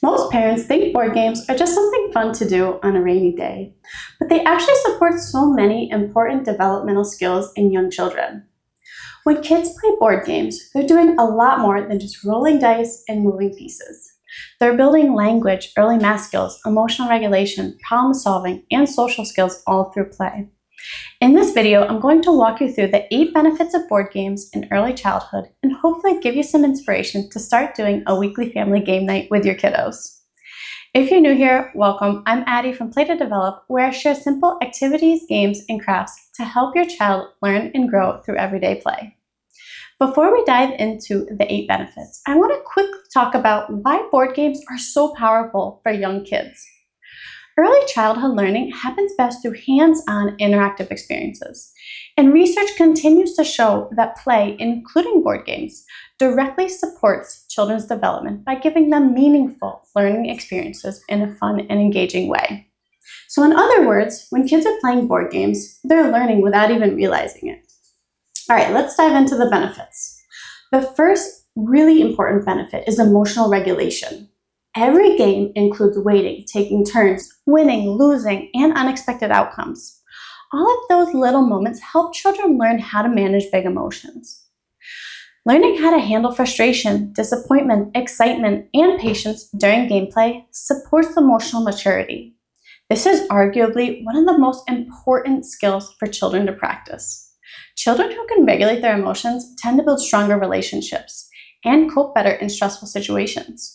Most parents think board games are just something fun to do on a rainy day, but they actually support so many important developmental skills in young children. When kids play board games, they're doing a lot more than just rolling dice and moving pieces. They're building language, early math skills, emotional regulation, problem solving, and social skills all through play. In this video, I'm going to walk you through the 8 benefits of board games in early childhood and hopefully give you some inspiration to start doing a weekly family game night with your kiddos. If you're new here, welcome. I'm Addie from Play to Develop, where I share simple activities, games, and crafts to help your child learn and grow through everyday play. Before we dive into the 8 benefits, I want to quickly talk about why board games are so powerful for young kids. Early childhood learning happens best through hands-on interactive experiences, and research continues to show that play, including board games, directly supports children's development by giving them meaningful learning experiences in a fun and engaging way. So in other words, when kids are playing board games, they're learning without even realizing it. All right, let's dive into the benefits. The first really important benefit is emotional regulation. Every game includes waiting, taking turns, winning, losing, and unexpected outcomes. All of those little moments help children learn how to manage big emotions. Learning how to handle frustration, disappointment, excitement, and patience during gameplay supports emotional maturity. This is arguably one of the most important skills for children to practice. Children who can regulate their emotions tend to build stronger relationships and cope better in stressful situations.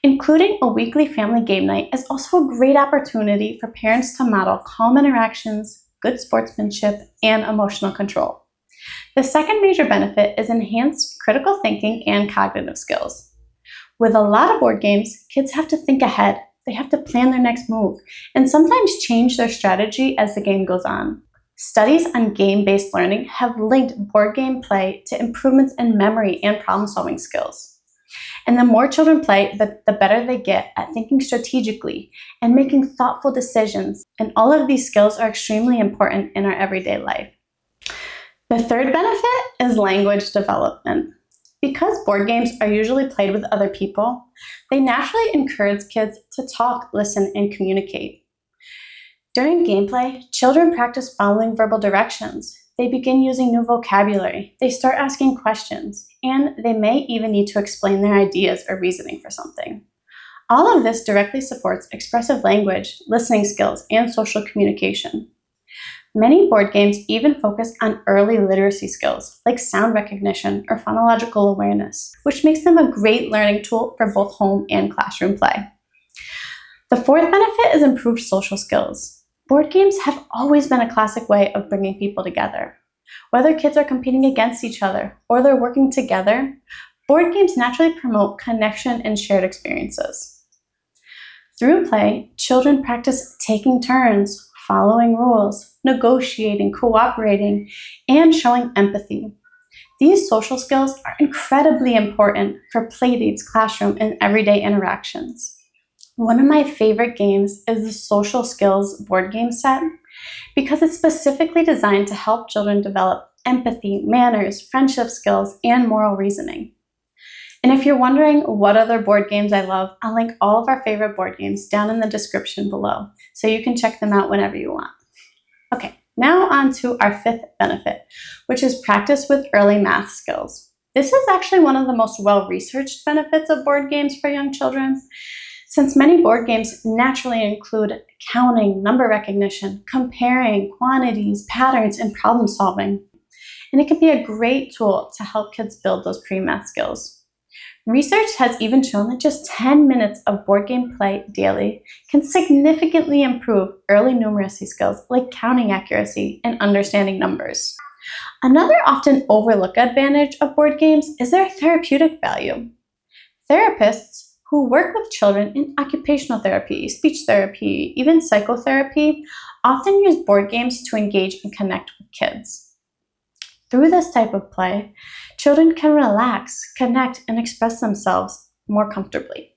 Including a weekly family game night is also a great opportunity for parents to model calm interactions, good sportsmanship, and emotional control. The second major benefit is enhanced critical thinking and cognitive skills. With a lot of board games, kids have to think ahead, they have to plan their next move, and sometimes change their strategy as the game goes on. Studies on game-based learning have linked board game play to improvements in memory and problem-solving skills. And the more children play, the better they get at thinking strategically and making thoughtful decisions. And all of these skills are extremely important in our everyday life. The third benefit is language development. Because board games are usually played with other people, they naturally encourage kids to talk, listen, and communicate. During gameplay, children practice following verbal directions. They begin using new vocabulary, they start asking questions, and they may even need to explain their ideas or reasoning for something. All of this directly supports expressive language, listening skills, and social communication. Many board games even focus on early literacy skills like sound recognition or phonological awareness, which makes them a great learning tool for both home and classroom play. The fourth benefit is improved social skills. Board games have always been a classic way of bringing people together. Whether kids are competing against each other or they're working together, board games naturally promote connection and shared experiences. Through play, children practice taking turns, following rules, negotiating, cooperating, and showing empathy. These social skills are incredibly important for playdates, classroom, and everyday interactions. One of my favorite games is the Social Skills board game set because it's specifically designed to help children develop empathy, manners, friendship skills, and moral reasoning. And if you're wondering what other board games I love, I'll link all of our favorite board games down in the description below, so you can check them out whenever you want. Okay, now on to our 5th benefit, which is practice with early math skills. This is actually one of the most well-researched benefits of board games for young children. Since many board games naturally include counting, number recognition, comparing quantities, patterns, and problem solving, and it can be a great tool to help kids build those pre-math skills. Research has even shown that just 10 minutes of board game play daily can significantly improve early numeracy skills like counting accuracy and understanding numbers. Another often overlooked advantage of board games is their therapeutic value. Therapists who work with children in occupational therapy, speech therapy, even psychotherapy, often use board games to engage and connect with kids. Through this type of play, children can relax, connect, and express themselves more comfortably.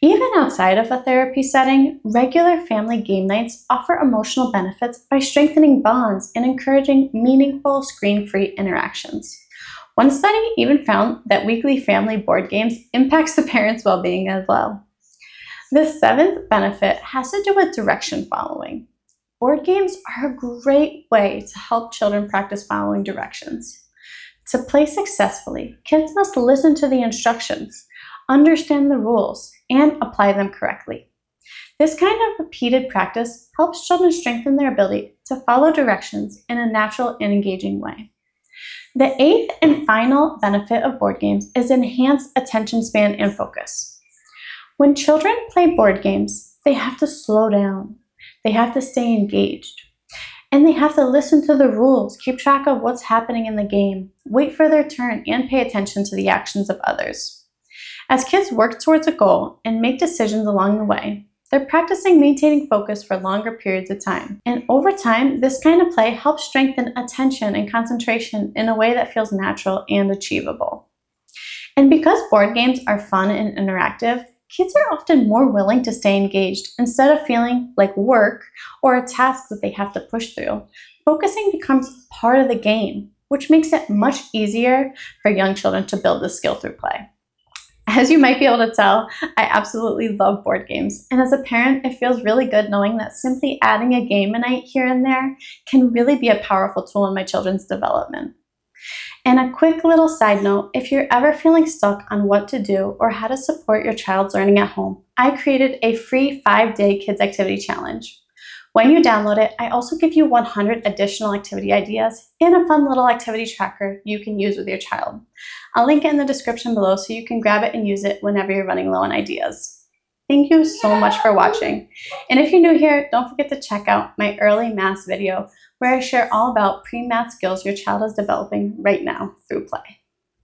Even outside of a therapy setting, regular family game nights offer emotional benefits by strengthening bonds and encouraging meaningful screen-free interactions. One study even found that weekly family board games impacts the parents' well-being as well. The seventh benefit has to do with direction following. Board games are a great way to help children practice following directions. To play successfully, kids must listen to the instructions, understand the rules, and apply them correctly. This kind of repeated practice helps children strengthen their ability to follow directions in a natural and engaging way. The eighth and final benefit of board games is enhanced attention span and focus. When children play board games, they have to slow down, they have to stay engaged, and they have to listen to the rules, keep track of what's happening in the game, wait for their turn, and pay attention to the actions of others. As kids work towards a goal and make decisions along the way, they're practicing maintaining focus for longer periods of time. And over time, this kind of play helps strengthen attention and concentration in a way that feels natural and achievable. And because board games are fun and interactive, kids are often more willing to stay engaged instead of feeling like work or a task that they have to push through. Focusing becomes part of the game, which makes it much easier for young children to build this skill through play. As you might be able to tell, I absolutely love board games. And as a parent, it feels really good knowing that simply adding a game a night here and there can really be a powerful tool in my children's development. And a quick little side note, if you're ever feeling stuck on what to do or how to support your child's learning at home, I created a free 5-day kids activity challenge. When you download it, I also give you 100 additional activity ideas and a fun little activity tracker you can use with your child. I'll link it in the description below so you can grab it and use it whenever you're running low on ideas. Thank you so much for watching. And if you're new here, don't forget to check out my early math video where I share all about pre-math skills your child is developing right now through play.